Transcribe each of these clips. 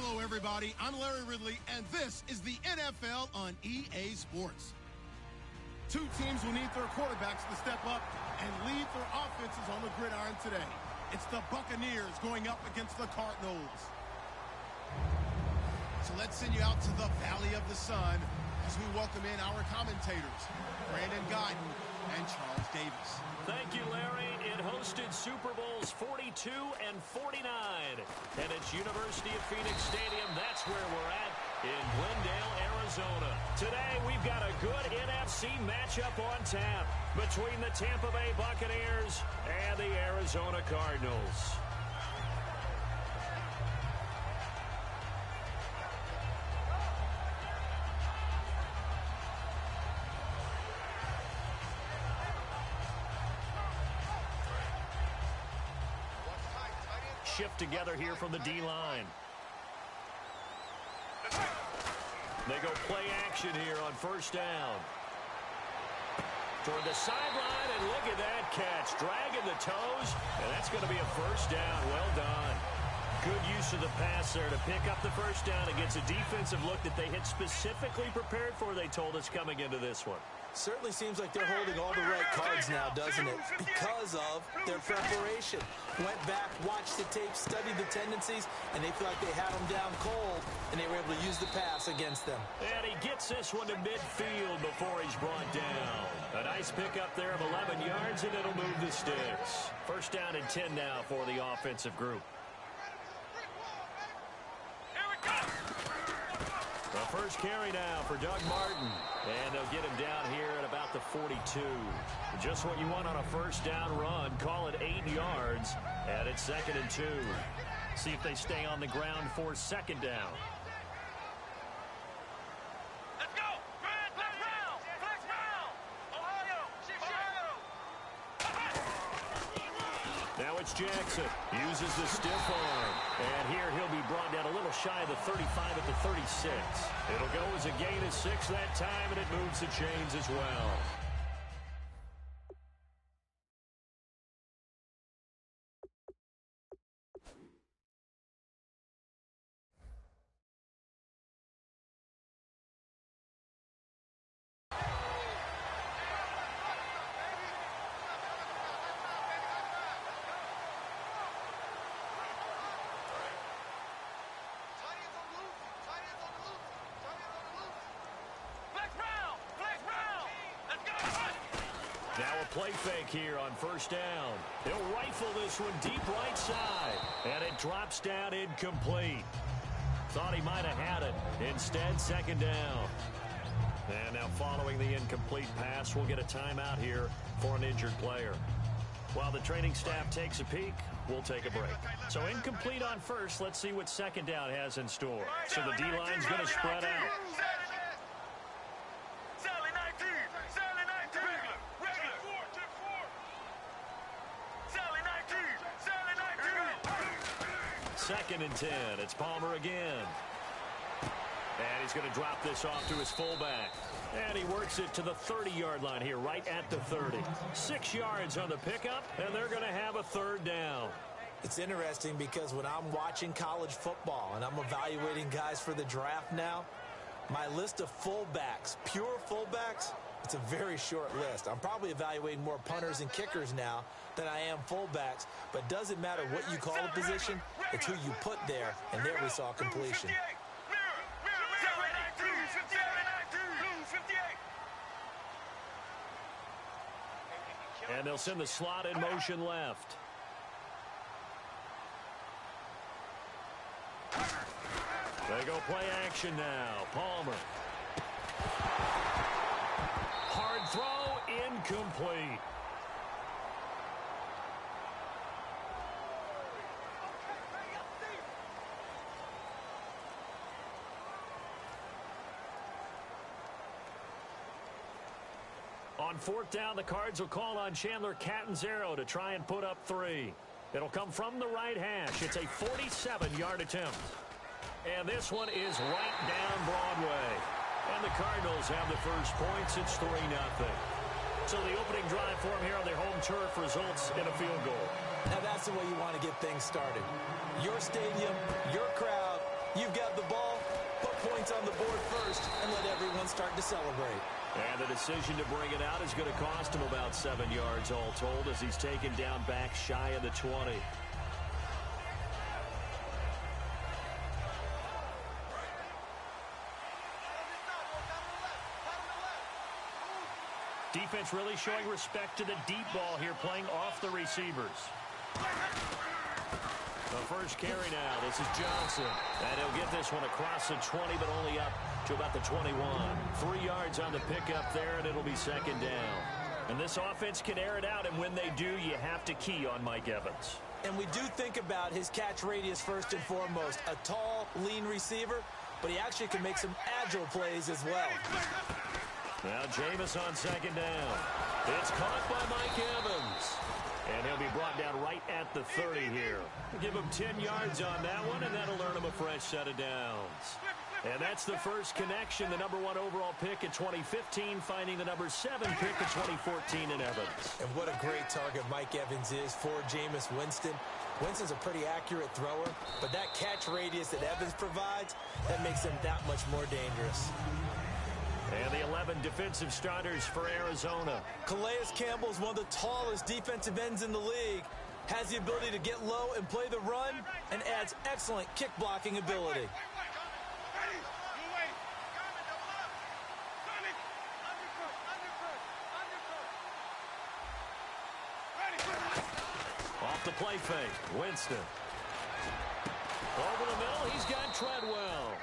Hello, everybody. I'm Larry Ridley, and this is the NFL on EA Sports. Two teams will need their quarterbacks to step up and lead their offenses on the gridiron today. It's the Buccaneers going up against the Cardinals. So let's send you out to the Valley of the Sun as we welcome in our commentators, Brandon Guyton and Charles Davis. Thank you, Larry. It hosted Super Bowls 42 and 49. And it's University of Phoenix Stadium. That's where we're at in Glendale, Arizona. Today, we've got a good NFC matchup on tap between the Tampa Bay Buccaneers and the Arizona Cardinals. Shift together here from the D-line. They go play action here on first down. Toward the sideline, and look at that catch. Dragging the toes, and that's going to be a first down. Well done. Good use of the pass there to pick up the first down against a defensive look that they had specifically prepared for, they told us, coming into this one. Certainly seems like they're holding all the right cards now, doesn't it? Because of their preparation. Went back, watched the tape, studied the tendencies, and they feel like they had them down cold, and they were able to use the pass against them. And he gets this one to midfield before he's brought down. A nice pickup there of 11 yards, and it'll move the sticks. First down and 10 now for the offensive group. The first carry now for Doug Martin. And they'll get him down here at about the 42. Just what you want on a first down run. Call it 8 yards. And it's 2nd and 2. See if they stay on the ground for second down. Let's go! Flex round! Flex round! Ohio! Now it's Jackson. Uses the stiff arm. And here he'll be brought down a little shy of the 35 at the 36. It'll go as a gain of 6 that time, and it moves the chains as well. Now a play fake here on first down. They'll rifle this one deep right side. And it drops down incomplete. Thought he might have had it. Instead, second down. And now following the incomplete pass, we'll get a timeout here for an injured player. While the training staff takes a peek, we'll take a break. So incomplete on first. Let's see what second down has in store. So the D-line's going to spread out. Second and 10. It's Palmer again. And he's going to drop this off to his fullback. And he works it to the 30-yard line here, right at the 30. 6 yards on the pickup, and they're going to have a third down. It's interesting because when I'm watching college football and I'm evaluating guys for the draft now, my list of fullbacks, pure fullbacks, it's a very short list. I'm probably evaluating more punters and kickers now than I am fullbacks, but doesn't matter what you call a position, it's who you put there, and there we saw completion. And they'll send the slot in motion left. They go play action now. Palmer. Hard throw, incomplete. On fourth down, the Cards will call on Chandler Catanzaro to try and put up 3. It'll come from the right hash. It's a 47-yard attempt. And this one is right down Broadway. And the Cardinals have the first points. It's 3-0. So the opening drive for them here on their home turf results in a field goal. Now that's the way you want to get things started. Your stadium, your crowd, You've got the ball, put points on the board first, and let everyone start to celebrate. And the decision to bring it out is going to cost him about 7 yards all told as he's taken down back shy of the 20. Defense really showing respect to the deep ball here, playing off the receivers. The first carry now. This is Johnson. And he'll get this one across the 20, but only up to about the 21. 3 yards on the pickup there, and it'll be second down. And this offense can air it out, and when they do, you have to key on Mike Evans. And we do think about his catch radius first and foremost. A tall, lean receiver, but he actually can make some agile plays as well. Now Jameis on second down. It's caught by Mike Evans. And he'll be brought down right at the 30 here. Give him 10 yards on that one, and that'll earn him a fresh set of downs. And that's the first connection, the number 1 overall pick in 2015, finding the number 7 pick in 2014 in Evans. And what a great target Mike Evans is for Jameis Winston. Winston's a pretty accurate thrower, but that catch radius that Evans provides, that makes him that much more dangerous. And the 11 defensive starters for Arizona. Calais Campbell is one of the tallest defensive ends in the league. Has the ability to get low and play the run, and adds excellent kick blocking ability. Off the play fake, Winston. Over the middle, he's got Treadwell.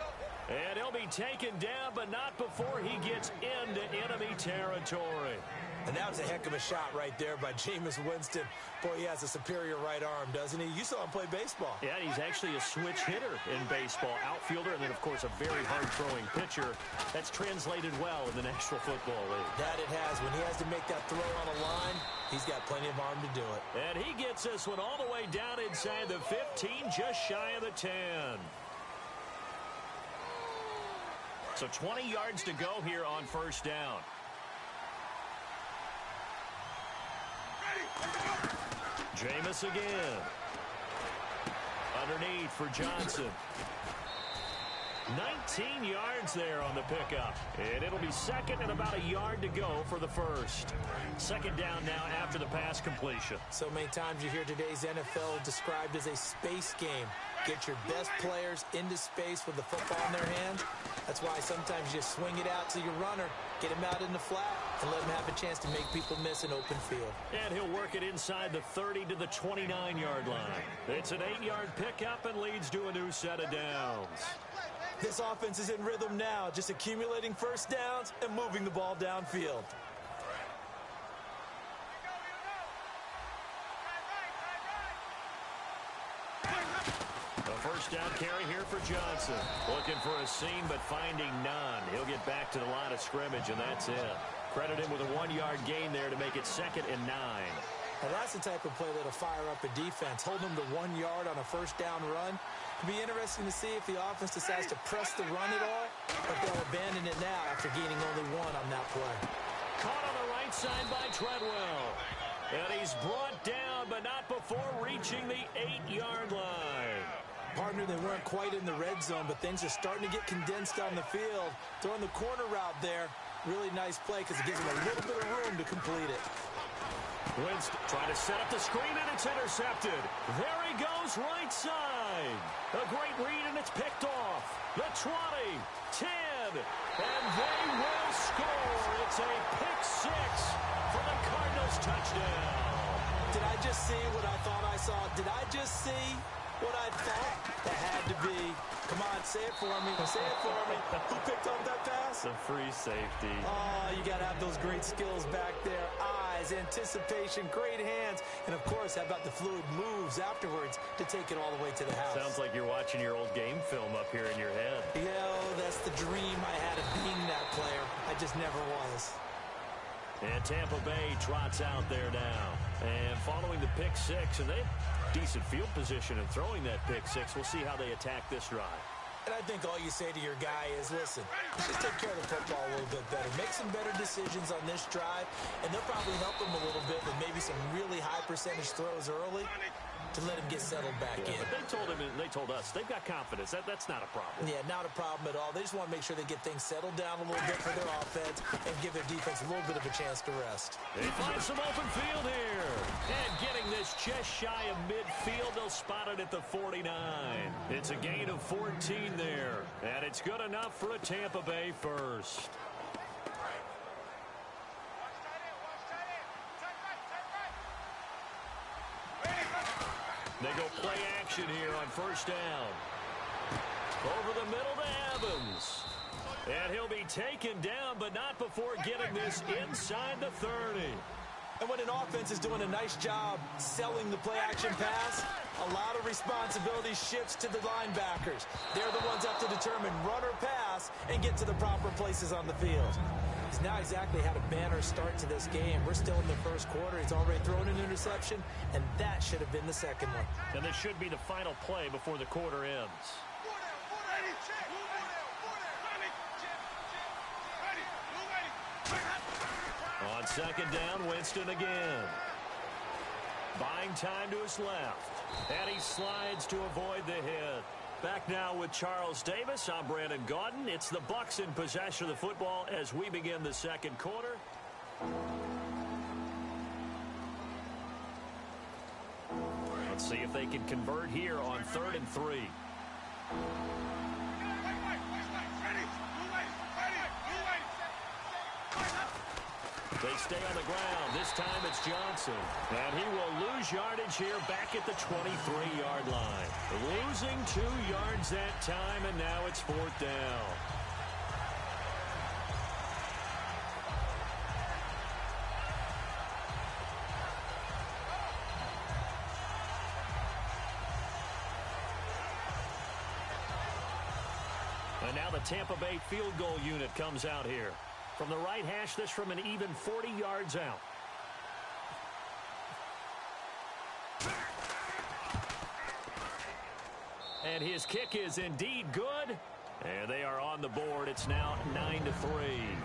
And he'll be taken down, but not before he gets into enemy territory. And that was a heck of a shot right there by Jameis Winston. Boy, he has a superior right arm, doesn't he? You saw him play baseball. Yeah, he's actually a switch hitter in baseball. Outfielder, and then, of course, a very hard-throwing pitcher. That's translated well in the National Football League. That it has. When he has to make that throw on a line, he's got plenty of arm to do it. And he gets this one all the way down inside the 15, just shy of the 10. So 20 yards to go here on first down. Jameis again. Underneath for Johnson. 19 yards there on the pickup. And it'll be second and about a yard to go for the first. Second down now after the pass completion. So many times you hear today's NFL described as a space game. Get your best players into space with the football in their hands. That's why sometimes you just swing it out to your runner, get him out in the flat, and let him have a chance to make people miss an open field. And he'll work it inside the 30 to the 29-yard line. It's an 8-yard pickup and leads to a new set of downs. This offense is in rhythm now, just accumulating first downs and moving the ball downfield. First down carry here for Johnson. Looking for a seam, but finding none. He'll get back to the line of scrimmage, and that's it. Credit him with a 1-yard gain there to make it 2nd and 9. Now that's the type of play that'll fire up a defense. Hold them to 1 yard on a first down run. It'll be interesting to see if the offense decides to press the run at all, or if they'll abandon it now after gaining only 1 on that play. Caught on the right side by Treadwell. And he's brought down, but not before reaching the 8-yard line. Partner, they weren't quite in the red zone, but things are starting to get condensed on the field. Throwing the corner route there, really nice play because it gives them a little bit of room to complete it. Winston trying to set up the screen, and it's intercepted. There he goes, right side. A great read, and it's picked off. The 20, 10, and they will score. It's a pick 6 for the Cardinals touchdown. Did I just see what I thought I saw? Did I just see what I thought? That had to be. Come on, say it for me. Say it for me. Who picked up that pass? The free safety. Oh, you got to have those great skills back there. Eyes, anticipation, great hands. And, of course, how about the fluid moves afterwards to take it all the way to the house? Sounds like you're watching your old game film up here in your head. That's the dream I had of being that player. I just never was. And Tampa Bay trots out there now. And following the pick 6, and they have decent field position in throwing that pick 6. We'll see how they attack this drive. And I think all you say to your guy is, listen, just take care of the football a little bit better. Make some better decisions on this drive, and they'll probably help him a little bit with maybe some really high percentage throws early. to let him get settled back in. But they told us they've got confidence. That's not a problem. Yeah, not a problem at all. They just want to make sure they get things settled down a little bit for their offense and give their defense a little bit of a chance to rest. They find some open field here. And getting this just shy of midfield, they'll spot it at the 49. It's a gain of 14 there. And it's good enough for a Tampa Bay first. They go play action here on first down. Over the middle to Evans. And he'll be taken down, but not before getting this inside the 30. And when an offense is doing a nice job selling the play-action pass, a lot of responsibility shifts to the linebackers. They're the ones that have to determine run or pass and get to the proper places on the field. He's now exactly had a banner start to this game. We're still in the first quarter. He's already thrown an interception, and that should have been the second one. And this should be the final play before the quarter ends. On second down, Winston again. Buying time to his left. And he slides to avoid the hit. Back now with Charles Davis. I'm Brandon Gaudin. It's the Bucs in possession of the football as we begin the second quarter. Let's see if they can convert here on 3rd and 3. They stay on the ground. This time it's Johnson. And he will lose yardage here back at the 23-yard line. Losing 2 yards that time, and now it's 4th down. And now the Tampa Bay field goal unit comes out here. From the right hash, this from an even 40 yards out. And his kick is indeed good. And they are on the board. It's now 9-3.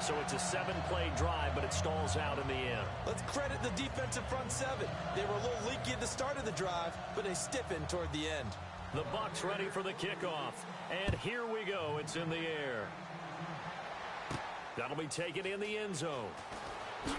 So it's a 7-play drive, but it stalls out in the end. Let's credit the defensive front seven. They were a little leaky at the start of the drive, but they stiffened toward the end. The Bucs ready for the kickoff. And here we go. It's in the air. That'll be taken in the end zone. And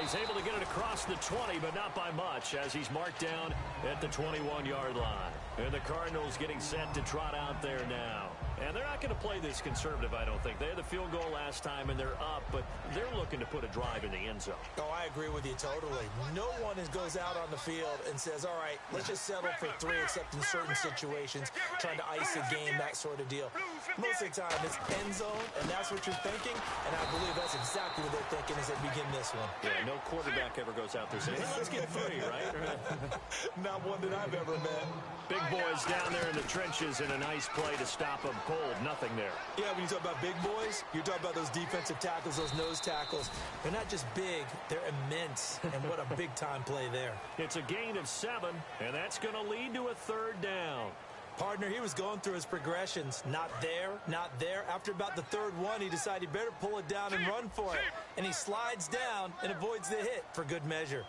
he's able to get it across the 20, but not by much, as he's marked down at the 21-yard line. And the Cardinals getting set to trot out there now. And they're not going to play this conservative, I don't think. They had the field goal last time, and they're up, but they're looking to put a drive in the end zone. Oh, I agree with you totally. No one goes out on the field and says, all right, let's just settle for 3, except in certain situations, trying to ice a game, that sort of deal. Most of the time, it's end zone, and that's what you're thinking, and I believe that's exactly what they're thinking as they begin this one. Yeah, no quarterback ever goes out there saying, hey, let's get 3, right? Not one that I've ever met. Big boys down there in the trenches, and a nice play to stop them cold. Nothing there. Yeah, when you talk about big boys, you're talking about those defensive tackles, those nose tackles. They're not just big, they're immense, and what a big-time play there. It's a gain of 7, and that's going to lead to a 3rd down. Partner, he was going through his progressions. Not there, not there. After about the 3rd one, he decided he better pull it down and run for it. And he slides down and avoids the hit for good measure.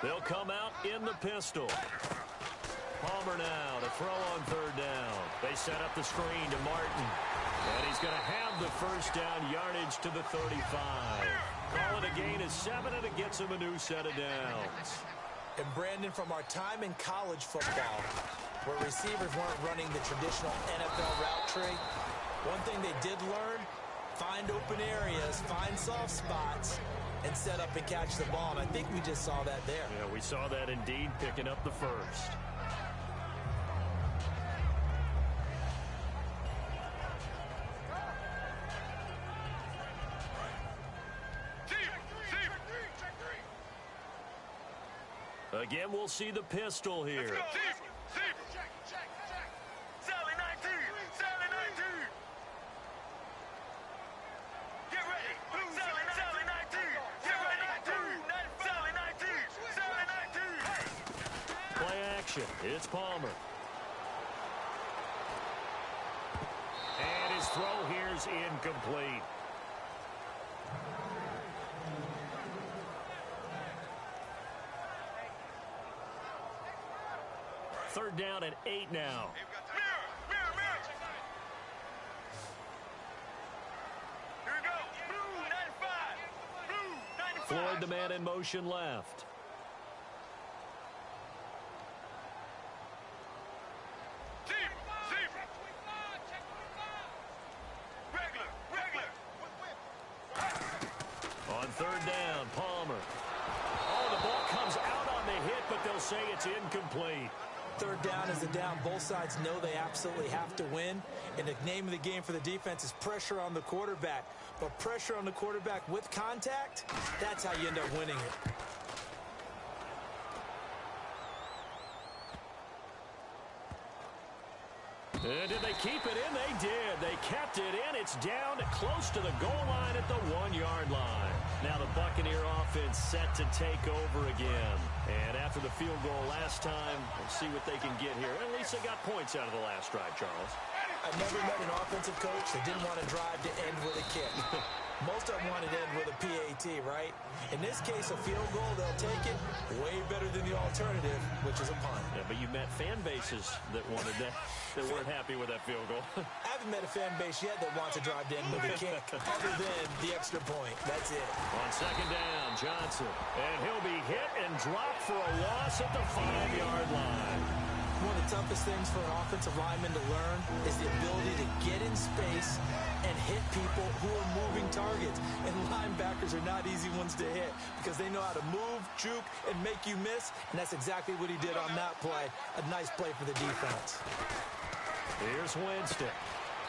They'll come out in the pistol. Palmer now to throw on 3rd down. They set up the screen to Martin. And he's going to have the first down yardage to the 35. Call it a gain of 7, and it gets him a new set of downs. And Brandon, from our time in college football, where receivers weren't running the traditional NFL route tree, one thing they did learn, find open areas, find soft spots, and set up and catch the ball. And I think we just saw that there. Yeah, we saw that indeed, picking up the first. Again, we'll see the pistol here. Sally 19. Sally 19. Get ready. Sally 19. Get ready. Sally 19. Sally 19. Play action. It's Palmer. And his throw here's incomplete. Third down and 8 now. Here we go. Blue 95. Blue 95. Floyd, the man in motion left. On third down, Palmer. Oh, the ball comes out on the hit, but they'll say it's incomplete. Third down is the down. Both sides know they absolutely have to win. And the name of the game for the defense is pressure on the quarterback. But pressure on the quarterback with contact, that's how you end up winning it. Did they keep it in? They did. They kept it in. It's down close to the goal line at the 1-yard line. Now the Buccaneer offense set to take over again. And after the field goal last time, we'll see what they can get here. At least they got points out of the last drive, Charles. I've never met an offensive coach that didn't want to drive to end with a kick. Most of them wanted to end with a PAT, right? In this case, a field goal, they'll take it way better than the alternative, which is a punt. Yeah, but you met fan bases that wanted that, that weren't happy with that field goal. I haven't met a fan base yet that wants to drive to end with a kick, other than the extra point. That's it. On second down, Johnson. And he'll be hit and dropped for a loss at the 5-yard line. One of the toughest things for an offensive lineman to learn is the ability to get in space and hit people who are moving targets. And linebackers are not easy ones to hit because they know how to move, juke, and make you miss. And that's exactly what he did on that play. A nice play for the defense. Here's Winston.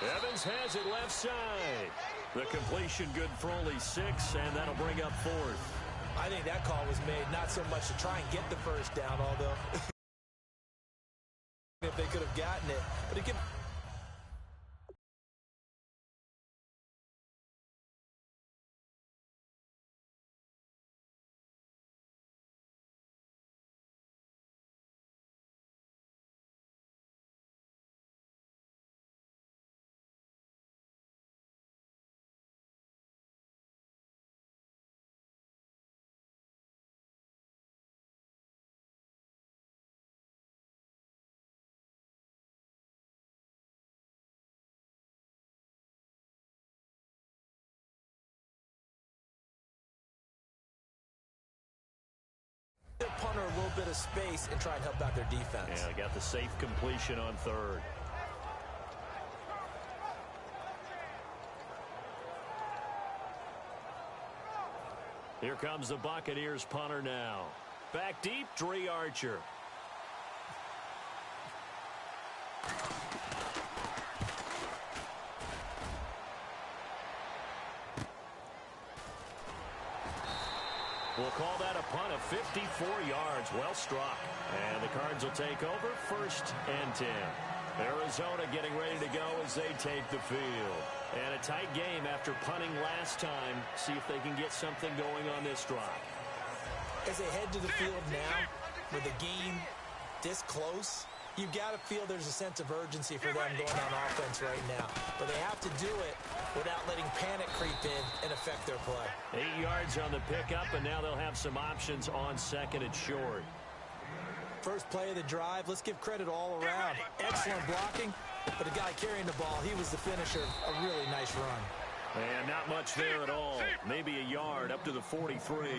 Evans has it left side. The completion good for only 6, and that'll bring up 4th. I think that call was made not so much to try and get the first down, although if they could have gotten it. But it could. Their punter a little bit of space and try and help out their defense. Yeah, got the safe completion on third. Here comes the Buccaneers punter now. Back deep, Dre Archer. We'll call that a punt of 54 yards. Well struck. And the Cards will take over 1st and 10. Arizona getting ready to go as they take the field. And a tight game after punting last time. See if they can get something going on this drive. As they head to the field now, with the game this close, you've got to feel there's a sense of urgency for them going on offense right now. But they have to do it without letting panic creep in and affect their play. 8 yards on the pickup, and now they'll have some options on second and short. First play of the drive, let's give credit all around. Excellent blocking, but the guy carrying the ball, he was the finisher. A really nice run. And not much there at all. Maybe a yard up to the 43.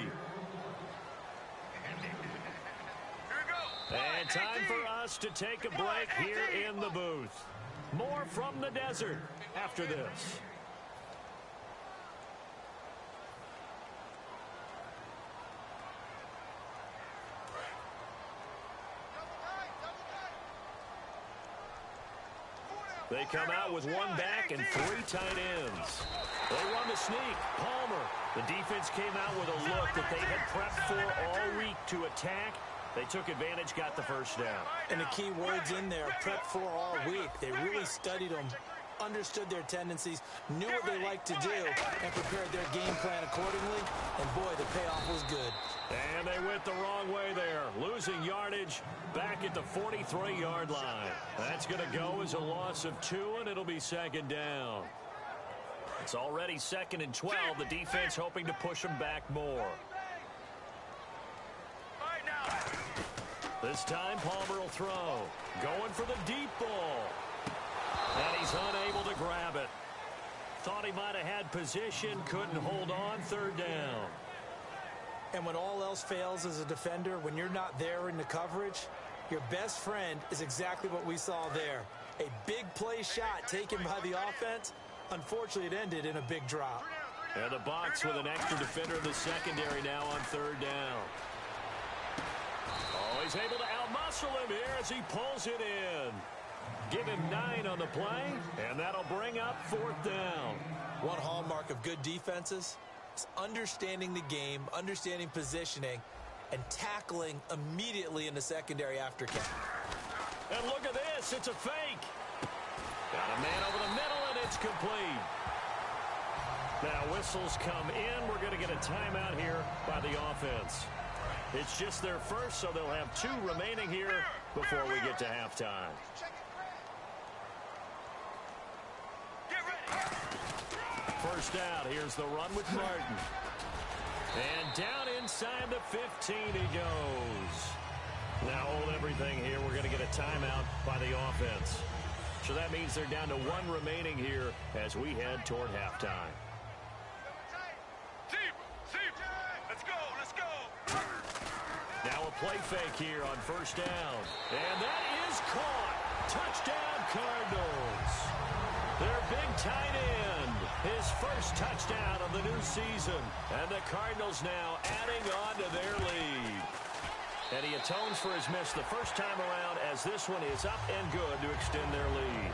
And time for us to take a break here in the booth. More from the desert after this. They come out with 1 back and 3 tight ends. They run the sneak. Palmer. The defense came out with a look that they had prepped for all week to attack. They took advantage, got the first down. And the key words in there, prepped for all week. They really studied them, understood their tendencies, knew what they liked to do, and prepared their game plan accordingly. And boy, the payoff was good. And they went the wrong way there, losing yardage back at the 43-yard line. That's going to go as a loss of 2, and it'll be 2nd down. It's already 2nd and 12. The defense hoping to push them back more. This time, Palmer will throw. Going for the deep ball. And he's unable to grab it. Thought he might have had position, couldn't hold on, 3rd down. And when all else fails as a defender, when you're not there in the coverage, your best friend is exactly what we saw there. A big play shot taken by the offense. Unfortunately, it ended in a big drop. And the box with an extra defender in the secondary now on 3rd down. Oh, he's able to outmuscle him here as he pulls it in. Give him 9 on the play, and that'll bring up 4th down. One hallmark of good defenses is understanding the game, understanding positioning, and tackling immediately in the secondary after catch. And look at this. It's a fake. Got a man over the middle, and it's complete. Now whistles come in. We're going to get a timeout here by the offense. It's just their first, so they'll have 2 remaining here before we get to halftime. First out, here's the run with Martin. And down inside the 15 he goes. Now hold everything here. We're going to get a timeout by the offense. So that means they're down to 1 remaining here as we head toward halftime. Let's go. Now a play fake here on 1st down. And that is caught. Touchdown, Cardinals. Their big tight end. His first touchdown of the new season. And the Cardinals now adding on to their lead. And he atones for his miss the first time around as this one is up and good to extend their lead.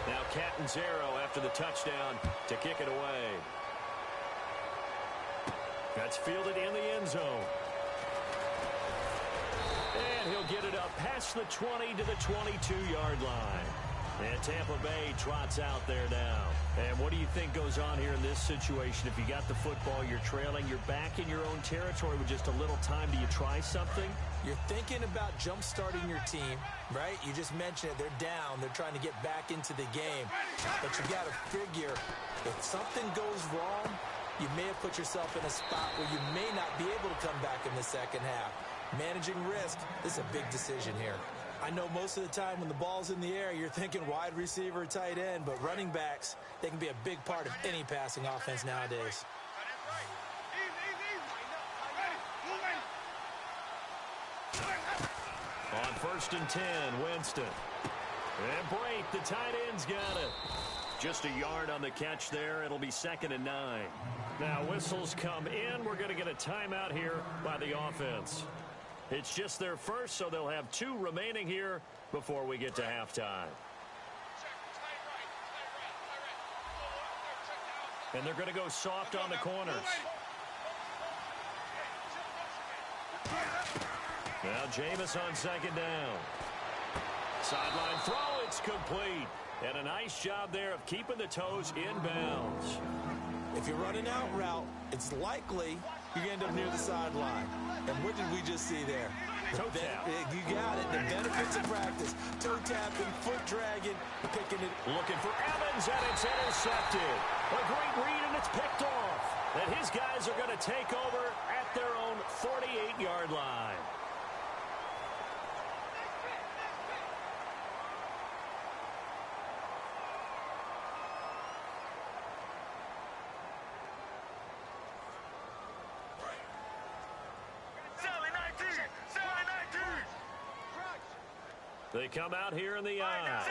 Now Catanzaro after the touchdown to kick it away. That's fielded in the end zone. And he'll get it up past the 20 to the 22-yard line. And Tampa Bay trots out there now. And what do you think goes on here in this situation? If you got the football, you're trailing, you're back in your own territory with just a little time. Do you try something? You're thinking about jump-starting your team, right? You just mentioned it. They're down. They're trying to get back into the game. But you got to figure if something goes wrong, you may have put yourself in a spot where you may not be able to come back in the second half. Managing risk, this is a big decision here. I know most of the time when the ball's in the air, you're thinking wide receiver, tight end, but running backs, they can be a big part of any passing offense nowadays. On 1st and 10, Winston. And Brate, the tight end's got it. Just a yard on the catch there. It'll be 2nd and 9. Now whistles come in. We're going to get a timeout here by the offense. It's just their first, so they'll have 2 remaining here before we get to halftime. And they're going to go soft on the corners. Now Jameis on 2nd down. Sideline throw, it's complete. And a nice job there of keeping the toes in bounds. If you're running out route, it's likely you're going to end up near the sideline. And what did we just see there? Toe tap. You got it. The benefits of practice. Toe tapping, foot dragging, picking it. Looking for Evans, and it's intercepted. A great read, and it's picked off. And his guys are going to take over at their own 48-yard line. They come out here in the eye.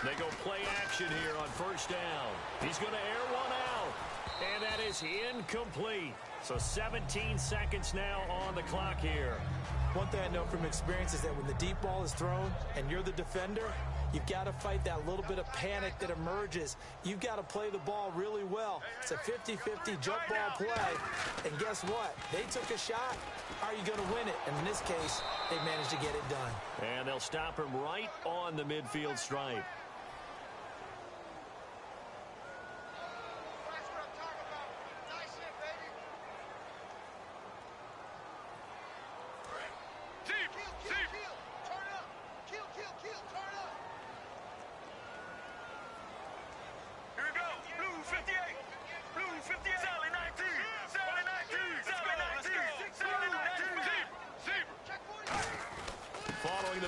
They go play action here on 1st down. He's going to air one out. And that is incomplete. So 17 seconds now on the clock here. One thing I know from experience is that when the deep ball is thrown and you're the defender, you've got to fight that little bit of panic that emerges. You've got to play the ball really well. It's a 50-50 jump ball play. And guess what? They took a shot. Are you going to win it? And in this case, they managed to get it done. And they'll stop him right on the midfield stripe.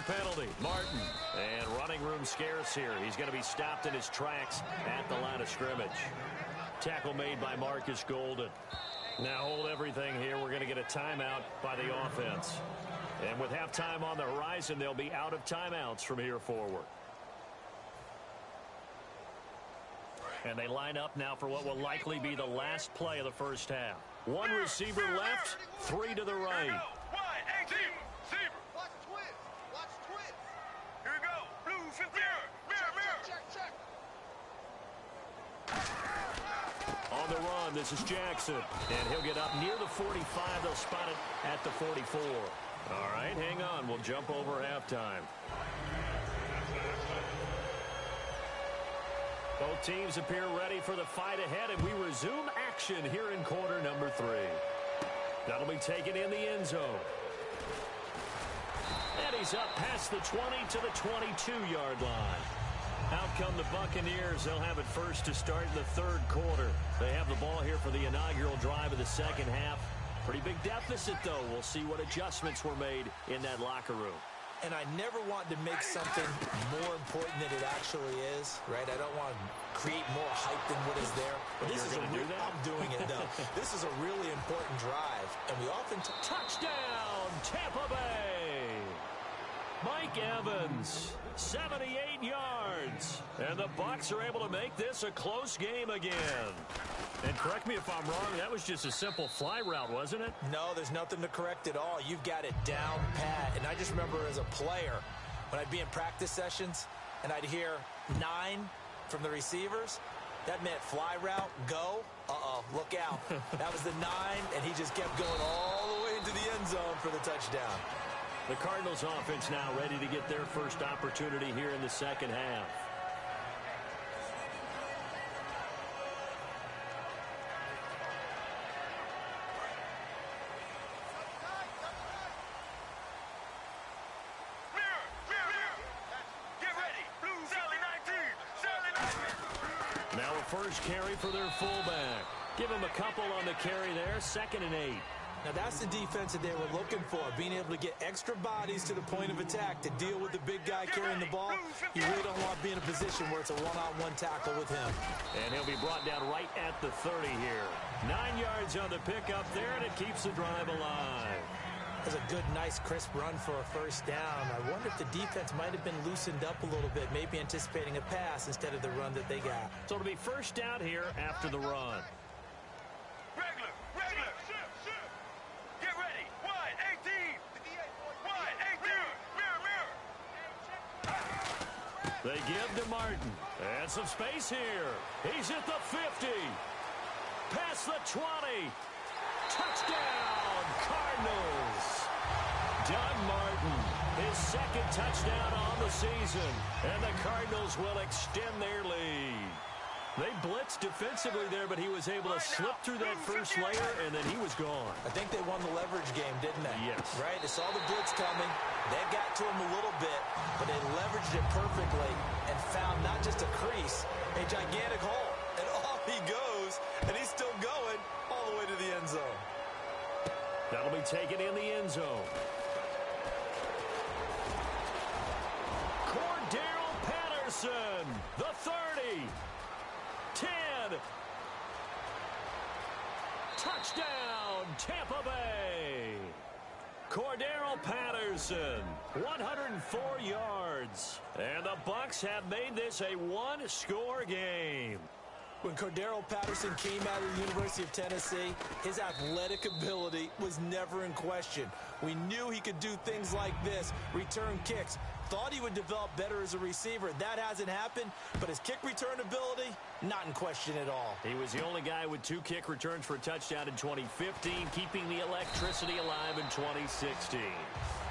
penalty. Martin. And running room scarce here. He's going to be stopped in his tracks at the line of scrimmage. Tackle made by Marcus Golden. Now hold everything here. We're going to get a timeout by the offense. And with halftime on the horizon, they'll be out of timeouts from here forward. And they line up now for what will likely be the last play of the first half. One receiver left, three to the right. Watch twins. Watch twins. Here we go. Blues and mirror. Check. On the run, this is Jackson. And he'll get up near the 45. They'll spot it at the 44. All right, hang on. We'll jump over halftime. Both teams appear ready for the fight ahead, and we resume action here in quarter number 3. That'll be taken in the end zone. And he's up past the 20 to the 22-yard line. Out come the Buccaneers. They'll have it first to start in the third quarter. They have the ball here for the inaugural drive of the second half. Pretty big deficit, though. We'll see what adjustments were made in that locker room. And I never want to make something more important than it actually is, right? I don't want to create more hype than what is there. But this is I'm doing it, though. This is a really important drive, and we often touchdown, Tampa Bay. Mike Evans, 78 yards. And the Bucs are able to make this a close game again. And correct me if I'm wrong, that was just a simple fly route, wasn't it? No, there's nothing to correct at all. You've got it down pat. And I just remember as a player, when I'd be in practice sessions and I'd hear 9 from the receivers, that meant fly route, go, look out. That was the 9, and he just kept going all the way into the end zone for the touchdown. The Cardinals offense now ready to get their first opportunity here in the second half. Now a first carry for their fullback. Give him a couple on the carry there, 2nd and 8. Now that's the defense that they were looking for, being able to get extra bodies to the point of attack to deal with the big guy carrying the ball. You really don't want to be in a position where it's a one-on-one tackle with him. And he'll be brought down right at the 30 here. 9 yards on the pickup there, and it keeps the drive alive. That's a good, nice, crisp run for a first down. I wonder if the defense might have been loosened up a little bit, maybe anticipating a pass instead of the run that they got. So it'll be first down here after the run. Regular. Get ready. Wide 18. Wide 18. Mirror. They give to Martin. And some space here. He's at the 50. Past the 20. Touchdown, Cardinals. Doug Martin, his 2nd touchdown on the season. And the Cardinals will extend their lead. They blitzed defensively there, but he was able to slip through that first layer, and then he was gone. I think they won the leverage game, didn't they? Yes. Right? They saw the blitz coming. They got to him a little bit, but they leveraged it perfectly and found not just a crease, a gigantic hole. And off he goes, and he's still going all the way to the end zone. That'll be taken in the end zone. Cordero Patterson, the 30. 10. Touchdown, Tampa Bay. Cordero Patterson, 104 yards. And the Bucs have made this a one-score game. When Cordero Patterson came out of the University of Tennessee, his athletic ability was never in question. We knew he could do things like this, return kicks. Thought he would develop better as a receiver. That hasn't happened, but his kick return ability, not in question at all. He was the only guy with 2 kick returns for a touchdown in 2015, keeping the electricity alive in 2016.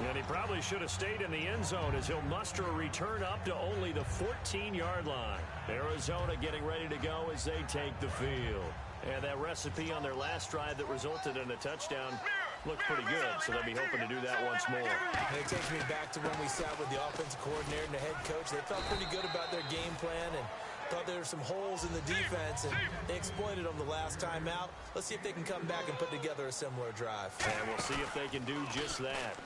And he probably should have stayed in the end zone as he'll muster a return up to only the 14-yard line. Arizona getting ready to go as they take the field. And that recipe on their last drive that resulted in a touchdown looked pretty good, so they'll be hoping to do that once more. And it takes me back to when we sat with the offensive coordinator and the head coach. They felt pretty good about their game plan and thought there were some holes in the defense, and they exploited them the last time out. Let's see if they can come back and put together a similar drive. And we'll see if they can do just that.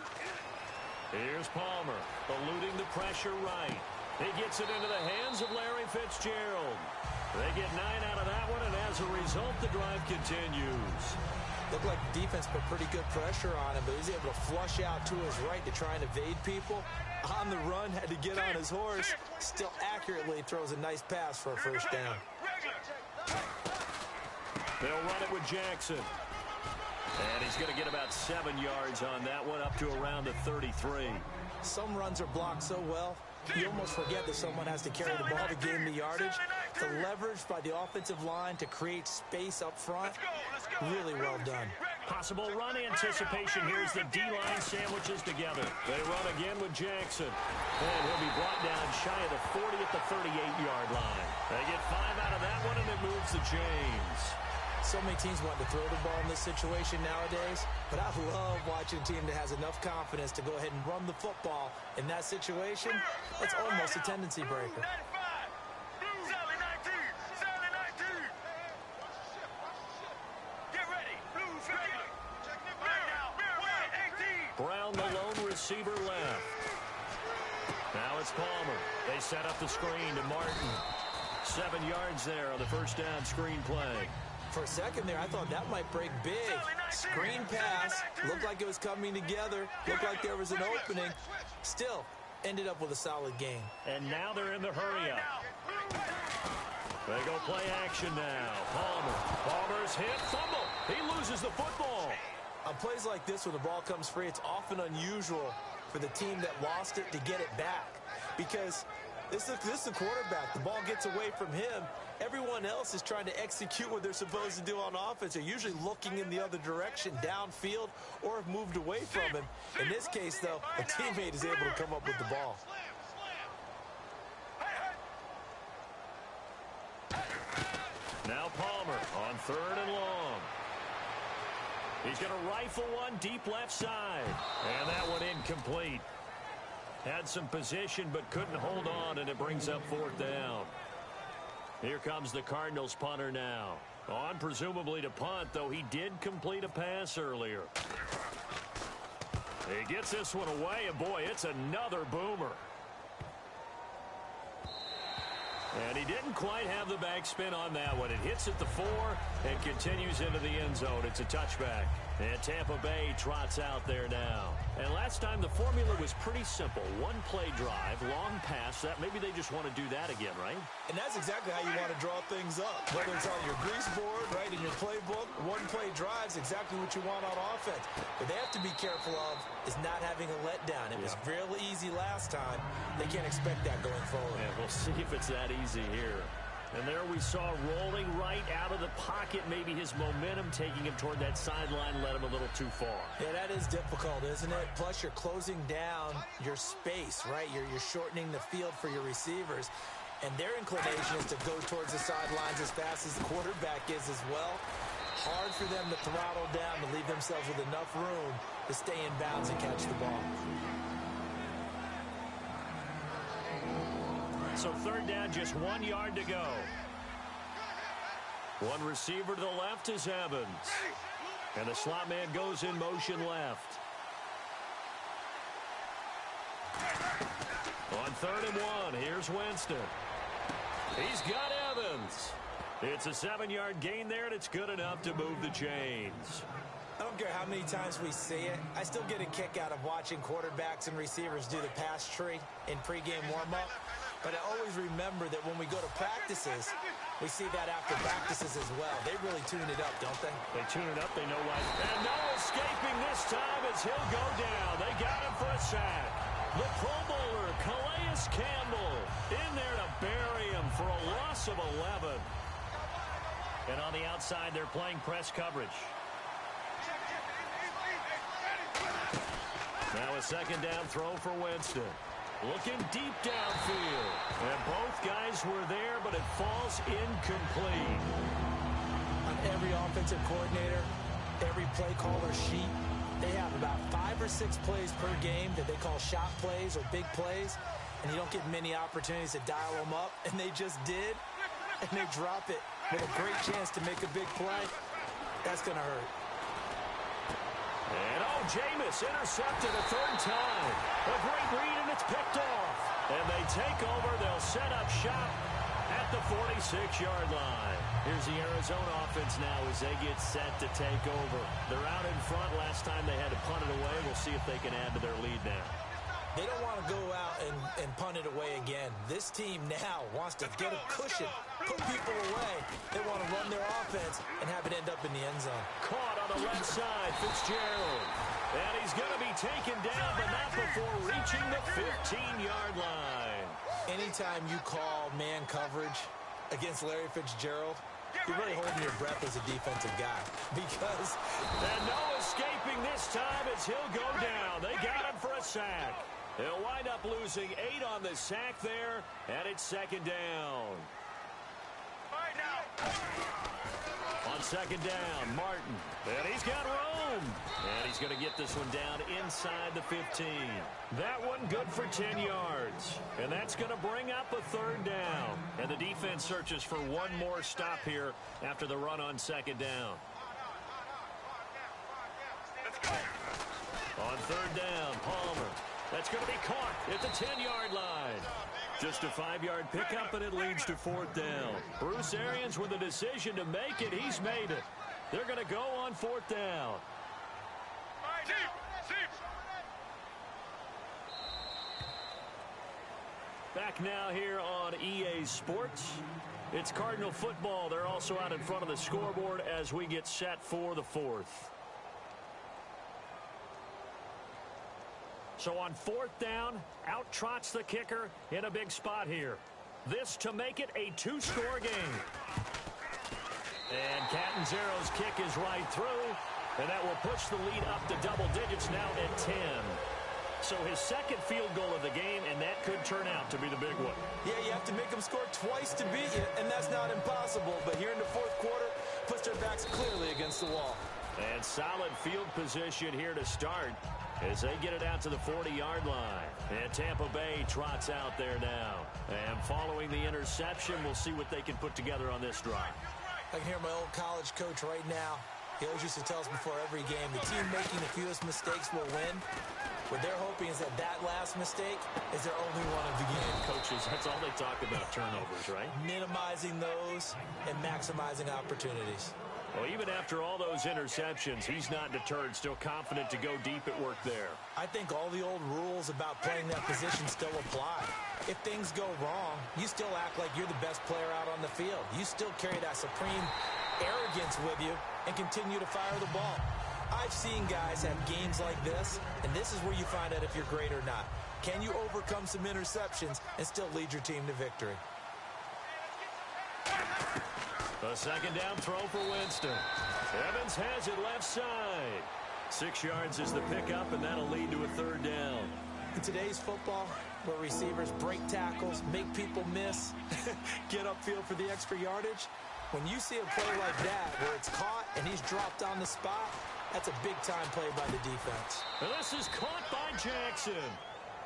Here's Palmer, eluding the pressure right. He gets it into the hands of Larry Fitzgerald. They get 9 out of that one, and as a result, the drive continues. Looked like the defense put pretty good pressure on him, but he was able to flush out to his right to try and evade people. On the run, had to get on his horse. Still accurately throws a nice pass for a first down. They'll run it with Jackson. And he's going to get about 7 yards on that one, up to around the 33. Some runs are blocked so well, you almost forget that someone has to carry the ball to gain the yardage. The leverage by the offensive line to create space up front, really well done. Possible run anticipation. Here's the D-line sandwiches together. They run again with Jackson. And he'll be brought down shy of the 40 at the 38-yard line. They get 5 out of that one, and it moves the chains. So many teams want to throw the ball in this situation nowadays, but I love watching a team that has enough confidence to go ahead and run the football in that situation. It's almost a tendency breaker. Brown, the lone receiver, left. Now it's Palmer. They set up the screen to Martin. 7 yards there on the first down screen play. For a second there, I thought that might break big. Screen pass, looked like it was coming together, looked like there was an opening. Still, ended up with a solid gain. And now they're in the hurry-up. They go play action now. Palmer's hit, fumble. He loses the football. On plays like this, when the ball comes free, it's often unusual for the team that lost it to get it back. Because this is the quarterback. The ball gets away from him. Everyone else is trying to execute what they're supposed to do on offense. They're usually looking in the other direction, downfield, or have moved away from him. In this case, though, a teammate is able to come up with the ball. Now Palmer on 3rd and long. He's going to rifle one deep left side. And that one incomplete. Had some position but couldn't hold on, and it brings up 4th down. Here comes the Cardinals punter now. On presumably to punt, though he did complete a pass earlier. He gets this one away, and boy, it's another boomer. And he didn't quite have the backspin on that one. It hits at the 4 and continues into the end zone. It's a touchback. And Tampa Bay trots out there now. And last time the formula was pretty simple. One play drive, long pass. That maybe they just want to do that again, right? And that's exactly how you want to draw things up. Whether it's on your grease board, right, in your playbook, one play drive is exactly what you want on offense. What they have to be careful of is not having a letdown. It was real easy last time. They can't expect that going forward. Yeah, we'll see if it's that easy here. And there we saw rolling right out of the pocket. Maybe his momentum taking him toward that sideline led him a little too far. Yeah, that is difficult, isn't it? Plus, you're closing down your space, right? You're shortening the field for your receivers. And their inclination is to go towards the sidelines as fast as the quarterback is as well. Hard for them to throttle down to leave themselves with enough room to stay in bounds and catch the ball. So 3rd down, just 1 yard to go. One receiver to the left is Evans. And the slot man goes in motion left. On 3rd and 1, here's Winston. He's got Evans. It's a 7-yard gain there, and it's good enough to move the chains. I don't care how many times we see it. I still get a kick out of watching quarterbacks and receivers do the pass tree in pregame warm-up. But I always remember that when we go to practices, we see that after practices as well. They really tune it up, don't they? They tune it up. They know why. And no escaping this time as he'll go down. They got him for a sack. The Pro Bowler, Calais Campbell, in there to bury him for a loss of 11. And on the outside, they're playing press coverage. Now a 2nd down throw for Winston. Looking deep downfield. And both guys were there, but it falls incomplete. On every offensive coordinator, every play caller sheet, they have about 5 or 6 plays per game that they call shot plays or big plays. And you don't get many opportunities to dial them up. And they just did. And they drop it with a great chance to make a big play. That's going to hurt. And Jameis intercepted a third time. A great read, and it's picked off. And they take over. They'll set up shop at the 46-yard line. Here's the Arizona offense now as they get set to take over. They're out in front. Last time they had to punt it away. We'll see if they can add to their lead now. They don't want to go out and punt it away again. This team now wants to get a cushion, put people away. They want to run their offense and have it end up in the end zone. Caught on the left side, Fitzgerald. And he's going to be taken down, but not before reaching the 15-yard line. Anytime you call man coverage against Larry Fitzgerald, you're really holding your breath as a defensive guy. Because... And no escaping this time as he'll go down. They got him for a sack. They'll wind up losing 8 on the sack there, and it's second down. On second down, Martin. And he's got room. And he's going to get this one down inside the 15. That one good for 10 yards. And that's going to bring up a third down. And the defense searches for one more stop here after the run on second down. On third down, Palmer. That's going to be caught at the 10-yard line. Just a 5-yard pickup, and it leads to fourth down. Bruce Arians with a decision to make it. He's made it. They're going to go on fourth down. Back now here on EA Sports. It's Cardinal football. They're also out in front of the scoreboard as we get set for the fourth. So on fourth down, out trots the kicker in a big spot here. This to make it a 2-score game. And Catanzaro's kick is right through, and that will push the lead up to double digits now at 10. So his second field goal of the game, and that could turn out to be the big one. Yeah, you have to make them score twice to beat you, and that's not impossible. But here in the fourth quarter, puts their backs clearly against the wall. And solid field position here to start as they get it out to the 40-yard line. And Tampa Bay trots out there now. And following the interception, we'll see what they can put together on this drive. I can hear my old college coach right now. He always used to tell us before every game, the team making the fewest mistakes will win. What they're hoping is that last mistake is their only one of the game. Coaches, that's all they talk about, turnovers, right? Minimizing those and maximizing opportunities. Well, even after all those interceptions, he's not deterred, still confident to go deep at work there. I think all the old rules about playing that position still apply. If things go wrong, you still act like you're the best player out on the field. You still carry that supreme arrogance with you and continue to fire the ball. I've seen guys have games like this, and this is where you find out if you're great or not. Can you overcome some interceptions and still lead your team to victory? A second down throw for Winston. Evans has it left side. 6 yards is the pickup, and that'll lead to a third down. In today's football, where receivers break tackles, make people miss, get upfield for the extra yardage, when you see a play like that where it's caught and he's dropped on the spot, that's a big-time play by the defense. And this is caught by Jackson.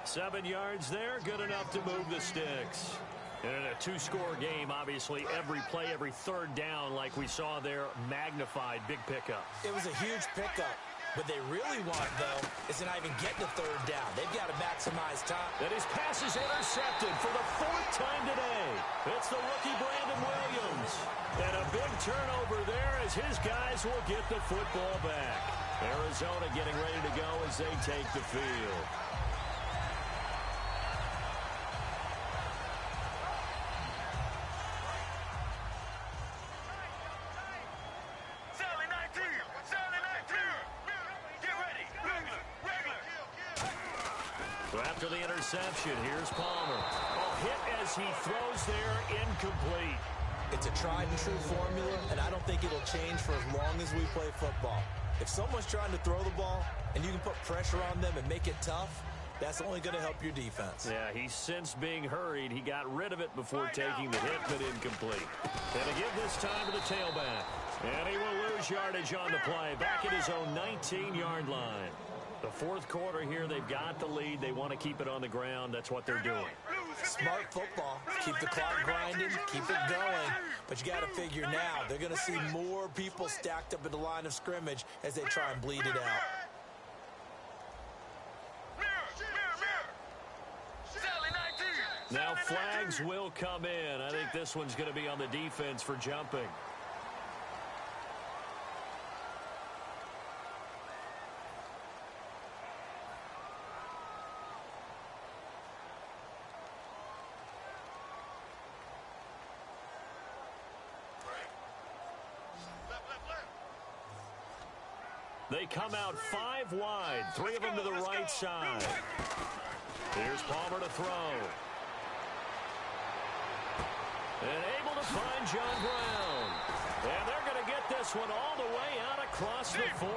7 yards there, good enough to move the sticks. And in a 2-score game, obviously, every play, every third down, like we saw there, magnified, big pickup. It was a huge pickup. What they really want, though, is to not even get the third down. They've got to maximize time. And his pass is intercepted for the 4th time today. It's the rookie Brandon Williams. And a big turnover there as his guys will get the football back. Arizona getting ready to go as they take the field. So after the interception, here's Palmer. Hit as he throws there, incomplete. It's a tried-and-true formula, and I don't think it'll change for as long as we play football. If someone's trying to throw the ball, and you can put pressure on them and make it tough, that's only going to help your defense. Yeah, he's since being hurried. He got rid of it before taking the hit, but incomplete. And to give this time to the tailback. And he will lose yardage on the play, back at his own 19-yard line. The fourth quarter here, they've got the lead. They want to keep it on the ground. That's what they're doing. Smart football. Keep the clock grinding, keep it going. But you got to figure now, they're going to see more people stacked up at the line of scrimmage as they try and bleed it out. Now flags will come in. I think this one's going to be on the defense for jumping. They come out 5 wide, 3 of them to the right side. Here's Palmer to throw. And able to find John Brown. And they're going to get this one all the way out across the 45.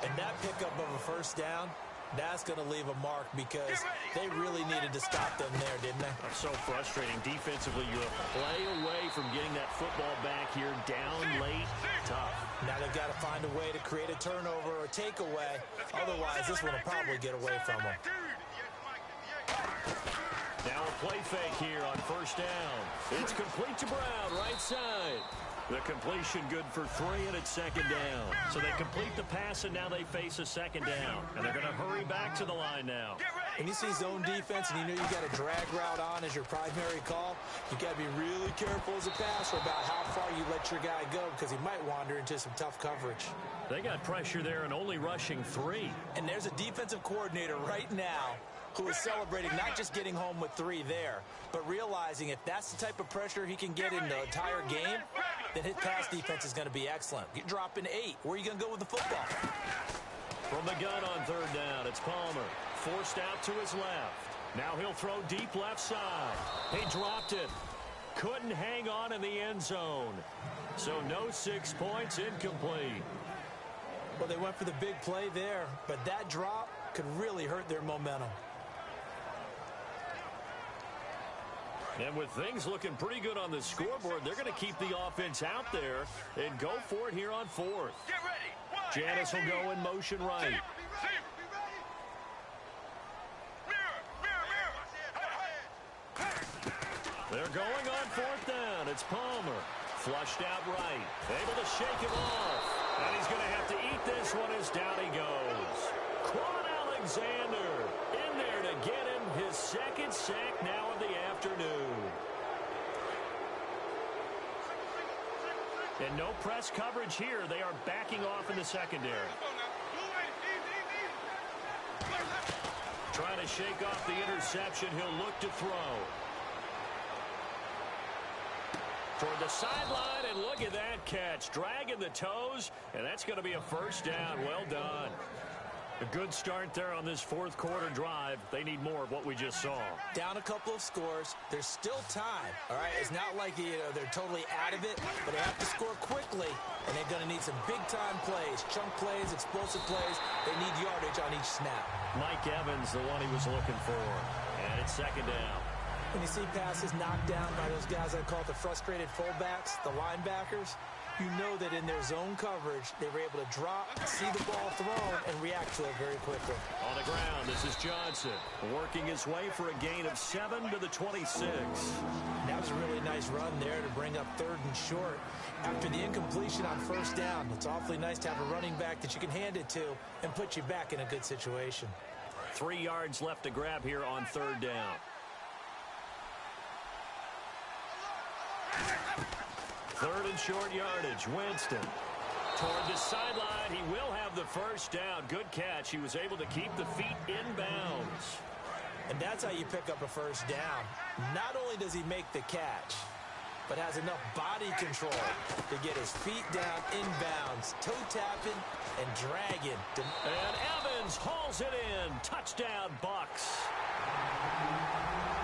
And that pickup of a first down, that's going to leave a mark because they really needed to stop them there, didn't they? That's so frustrating. Defensively, you're a play away from getting that football back here down late. Tough. Now they've got to find a way to create a turnover or takeaway. Otherwise, this one will probably get away from them. Now a play fake here on first down. It's complete to Brown, right side. The completion good for 3, and it's second down. So they complete the pass, and now they face a second down. And they're going to hurry back to the line now. When you see zone defense and you know you got a drag route on as your primary call, you got to be really careful as a passer about how far you let your guy go because he might wander into some tough coverage. They got pressure there and only rushing 3. And there's a defensive coordinator right now who is celebrating not just getting home with 3 there, but realizing if that's the type of pressure he can get in the entire game, then his pass defense is going to be excellent. You're dropping 8. Where are you going to go with the football? From the gun on third down, it's Palmer. Forced out to his left. Now he'll throw deep left side. He dropped it. Couldn't hang on in the end zone. So no 6 points, incomplete. Well, they went for the big play there, but that drop could really hurt their momentum. And with things looking pretty good on the scoreboard, they're going to keep the offense out there and go for it here on 4th. Janice will go in motion right. They're going on 4th down. It's Palmer. Flushed out right. Able to shake him off. And he's going to have to eat this one as down he goes. Quan Alexander in there to get him his second sack now of the afternoon. And no press coverage here. They are backing off in the secondary. Trying to shake off the interception. He'll look to throw. Toward the sideline, and look at that catch. Dragging the toes, and that's going to be a first down. Well done. A good start there on this 4th quarter drive. They need more of what we just saw. Down a couple of scores. There's still time, all right? It's not like they're totally out of it, but they have to score quickly, and they're going to need some big-time plays, chunk plays, explosive plays. They need yardage on each snap. Mike Evans, the one he was looking for, and it's second down. When you see passes knocked down by those guys I call the frustrated fullbacks, the linebackers, you know that in their zone coverage, they were able to drop, see the ball thrown, and react to it very quickly. On the ground, this is Johnson, working his way for a gain of 7 to the 26. That was a really nice run there to bring up 3rd and short. After the incompletion on first down, it's awfully nice to have a running back that you can hand it to and put you back in a good situation. 3 yards left to grab here on 3rd down. 3rd and short yardage. Winston toward the sideline. He will have the first down. Good catch. He was able to keep the feet inbounds. And that's how you pick up a first down. Not only does he make the catch, but has enough body control to get his feet down inbounds, toe tapping and dragging. And Evans hauls it in. Touchdown, Bucks.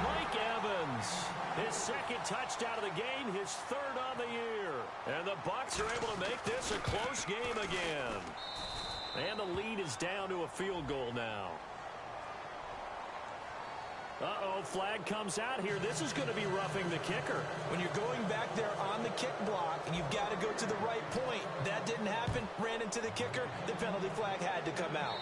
Mike Evans, his 2nd touchdown of the game, his 3rd on the year. And the Bucks are able to make this a close game again. And the lead is down to a field goal now. Uh-oh, flag comes out here. This is going to be roughing the kicker. When you're going back there on the kick block, and you've got to go to the right point. That didn't happen. Ran into the kicker. The penalty flag had to come out.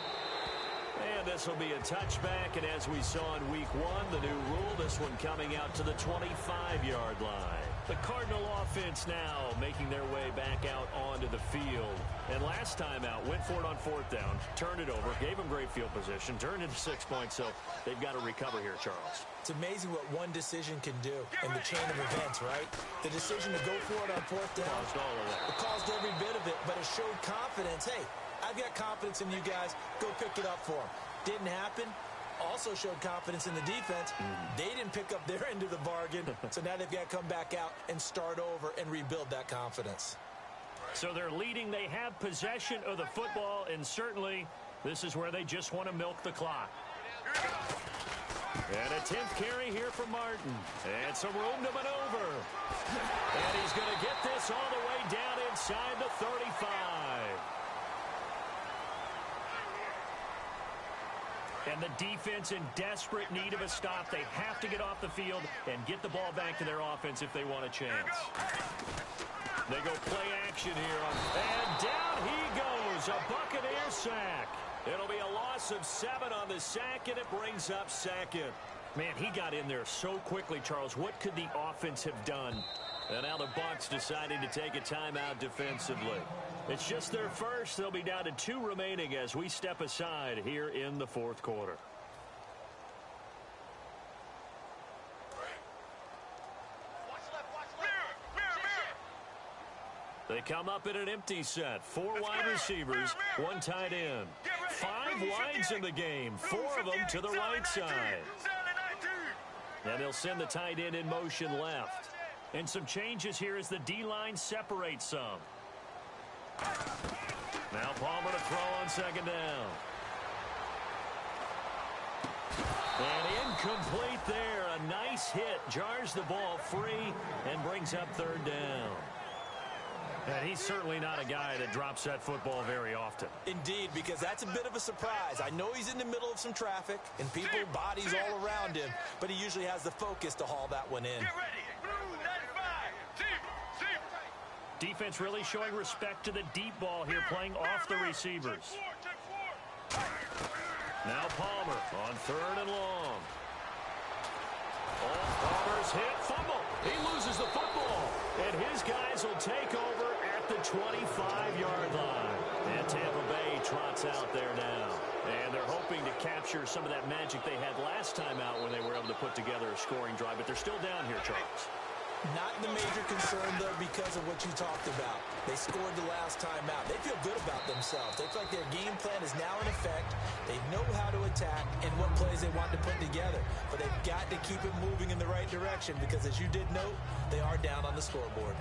And And this will be a touchback. And as we saw in week 1, the new rule, this one coming out to the 25-yard line. The Cardinal offense now making their way back out onto the field. And last time out, went for it on 4th down, turned it over, gave them great field position, turned into 6 points, so they've got to recover here, Charles. It's amazing what one decision can do in the chain of events, right? The decision to go for it on 4th down. Caused all of that. It caused every bit of it, but it showed confidence. Hey, I've got confidence in you guys. Go pick it up for them. Didn't happen. Also showed confidence in the defense. They didn't pick up their end of the bargain, so now they've got to come back out and start over and rebuild that confidence. So they're leading. They have possession of the football, and certainly this is where they just want to milk the clock. And a 10th carry here for Martin. And some room to maneuver. And he's going to get this all the way down inside the 35. And the defense in desperate need of a stop. They have to get off the field and get the ball back to their offense if they want a chance. They go play action here. And down he goes. A Buccaneer sack. It'll be a loss of 7 on the sack, and it brings up 2nd. Man, he got in there so quickly, Charles. What could the offense have done? And now the Bucs deciding to take a timeout defensively. It's just their first. They'll be down to 2 remaining as we step aside here in the 4th quarter. They come up in an empty set. 4 wide receivers, 1 tight end. 5 wides in the game, 4 of them to the right side. And they'll send the tight end in motion left. And some changes here as the D-line separates some. Now Palmer to throw on 2nd down. And incomplete there. A nice hit. Jars the ball free and brings up 3rd down. And he's certainly not a guy that drops that football very often. Indeed, because that's a bit of a surprise. I know he's in the middle of some traffic and people, bodies all around him, but he usually has the focus to haul that one in. Get ready. Blue 95. Defense really showing respect to the deep ball here, playing off the receivers. Now Palmer on 3rd and long. Oh, Palmer's hit, fumble. He loses the football. And his guys will take over at the 25-yard line. And Tampa Bay trots out there now. And they're hoping to capture some of that magic they had last time out when they were able to put together a scoring drive. But they're still down here, Charles. Not the major concern, though, because of what you talked about. They scored the last time out. They feel good about themselves. They feel like their game plan is now in effect. They know how to attack and what plays they want to put together. But they've got to keep it moving in the right direction because, as you did note, they are down on the scoreboard.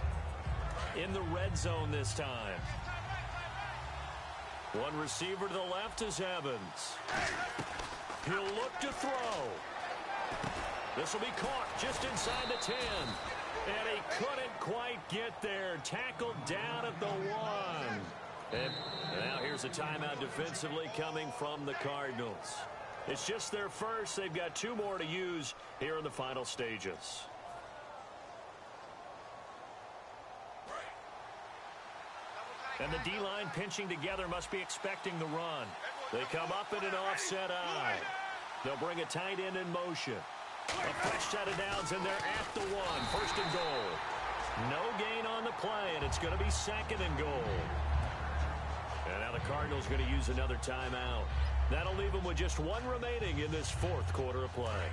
In the red zone this time. One receiver to the left is Evans. He'll look to throw. This will be caught just inside the 10. And he couldn't quite get there. Tackled down at the 1. And now here's a timeout defensively coming from the Cardinals. It's just their first. They've got 2 more to use here in the final stages. And the D-line pinching together must be expecting the run. They come up in an offset eye. They'll bring a tight end in motion. A fresh set of downs, and they're at the 1. 1st and goal. No gain on the play, and it's going to be 2nd and goal. And now the Cardinals going to use another timeout. That'll leave them with just 1 remaining in this 4th quarter of play.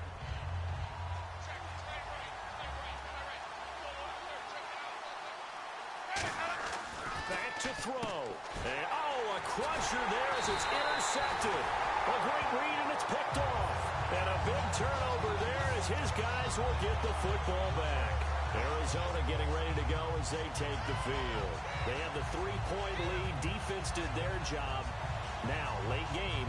Back to throw. And, a crusher there as it's intercepted. A great read, and it's picked off. And a big turnover there as his guys will get the football back. Arizona getting ready to go as they take the field. They have the 3-point lead. Defense did their job. Now, late game,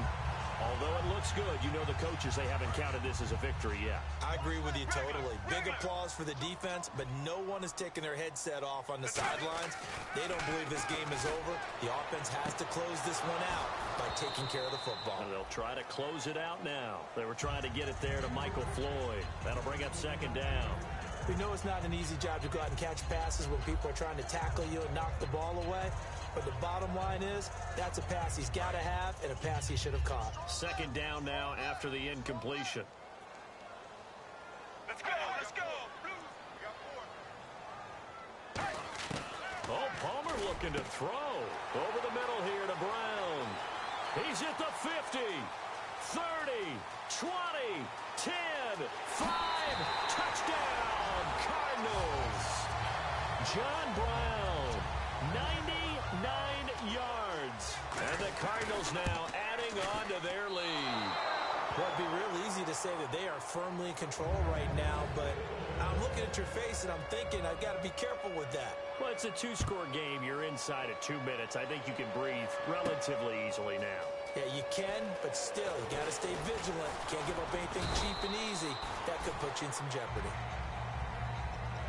although it looks good, you know the coaches, they haven't counted this as a victory yet. I agree with you totally. Big applause for the defense, but no one is taking their headset off on the sidelines. They don't believe this game is over. The offense has to close this one out by taking care of the football. And they'll try to close it out now. They were trying to get it there to Michael Floyd. That'll bring up 2nd down. We know it's not an easy job to go out and catch passes when people are trying to tackle you and knock the ball away. But the bottom line is, that's a pass he's got to have and a pass he should have caught. Second down now after the incompletion. Let's go, let's go. Blues, we got 4. Oh, Palmer looking to throw. Over the middle here to Brown. He's at the 50, 30, 20, 10, 5, touchdown, Cardinals. John Brown, 99 yards. And the Cardinals now adding on to their lead. Well, it'd be real easy to say that they are firmly in control right now, but I'm looking at your face and I'm thinking I've got to be careful with that. Well, it's a two-score game. You're inside at 2 minutes. I think you can breathe relatively easily now. Yeah, you can, but still, you got to stay vigilant. Can't give up anything cheap and easy. That could put you in some jeopardy.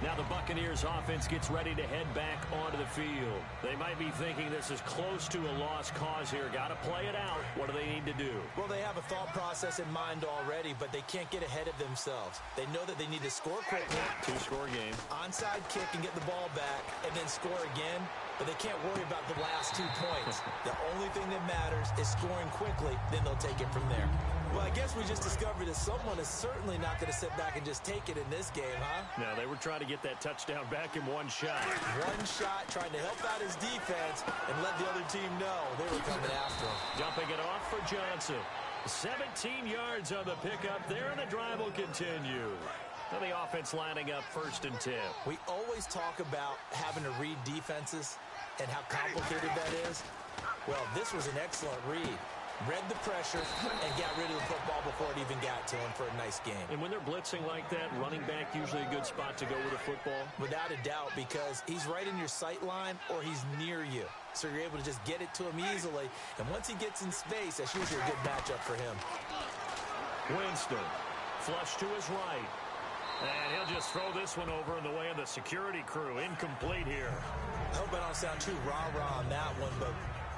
Now the Buccaneers offense gets ready to head back onto the field. They might be thinking this is close to a lost cause here. Got to play it out. What do they need to do? Well, they have a thought process in mind already, but they can't get ahead of themselves. They know that they need to score quickly. Two-score game. Onside kick and get the ball back, and then score again. But they can't worry about the last 2 points. The only thing that matters is scoring quickly, then they'll take it from there. Well, I guess we just discovered that someone is certainly not going to sit back and just take it in this game, huh? No, they were trying to get that touchdown back in one shot. One shot, trying to help out his defense and let the other team know they were coming after him. Dumping it off for Johnson. 17 yards on the pickup there, and the drive will continue. Now the offense lining up 1st and 10. We always talk about having to read defenses and how complicated that is. Well, this was an excellent read. Read the pressure and got rid of the football before it even got to him for a nice game. And when they're blitzing like that, running back usually a good spot to go with a football? Without a doubt, because he's right in your sight line or he's near you. So you're able to just get it to him easily. And once he gets in space, that's usually a good matchup for him. Winston, flush to his right. And he'll just throw this one over in the way of the security crew. Incomplete here. I hope I don't sound too rah-rah on that one, but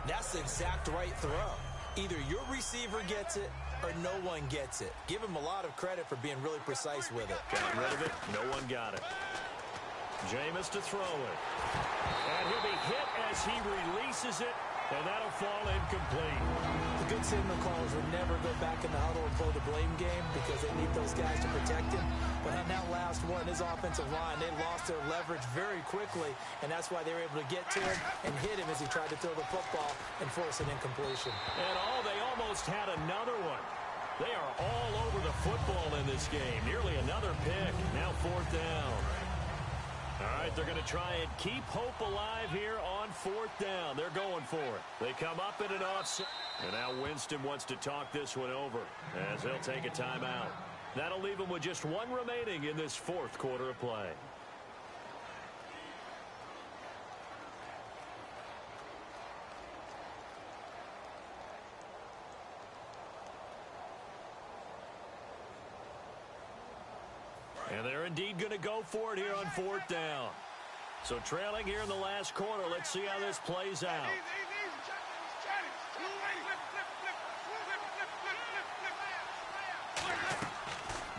that's the exact right throw. Either your receiver gets it or no one gets it. Give him a lot of credit for being really precise with it. Got rid of it. No one got it. Jameis to throw it. And he'll be hit as he releases it, and that'll fall incomplete. The good signal callers would never go back in the huddle and play the blame game because they need those guys to protect him. But on that last one, his offensive line, they lost their leverage very quickly, and that's why they were able to get to him and hit him as he tried to throw the football and force an incompletion. And they almost had another one. They are all over the football in this game. Nearly another pick. Now 4th down. All right, they're going to try and keep hope alive here on 4th down. They're going for it. They come up in an offset. And now Winston wants to talk this one over as he'll take a timeout. That'll leave him with just one remaining in this 4th quarter of play. And they're indeed going to go for it here on 4th down. So trailing here in the last quarter. Let's see how this plays out.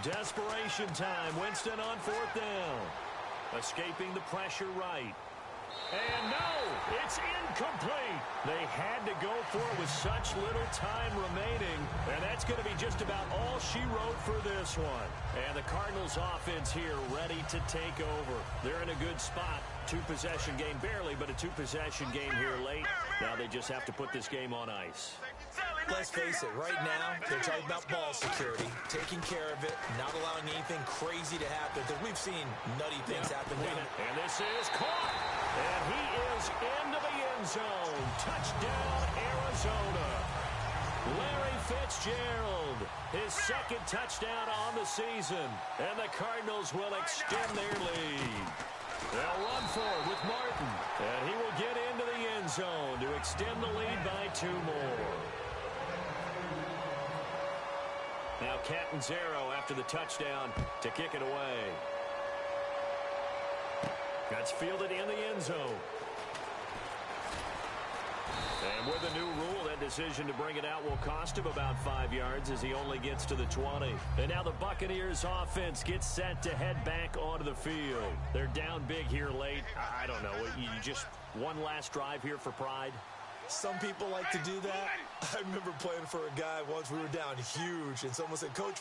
Desperation time. Winston on 4th down. Escaping the pressure right. And no, it's incomplete. They had to go for it with such little time remaining. And that's going to be just about all she wrote for this one. And the Cardinals offense here ready to take over. They're in a good spot. 2-possession game, barely, but a 2-possession game here late. Now they just have to put this game on ice. Let's face it, right now, they're talking about ball security, taking care of it, not allowing anything crazy to happen, because we've seen nutty things happen. And this is caught. And he is into the end zone. Touchdown, Arizona. Larry Fitzgerald, his 2nd touchdown on the season. And the Cardinals will extend their lead. They'll run for it with Martin. And he will get into the end zone to extend the lead by 2 more. Now Catanzaro after the touchdown to kick it away. That's fielded in the end zone. And with a new rule, that decision to bring it out will cost him about 5 yards as he only gets to the 20. And now the Buccaneers offense gets set to head back onto the field. They're down big here late. I don't know. You just one last drive here for pride? Some people like to do that. I remember playing for a guy once. We were down huge, and someone said, Coach,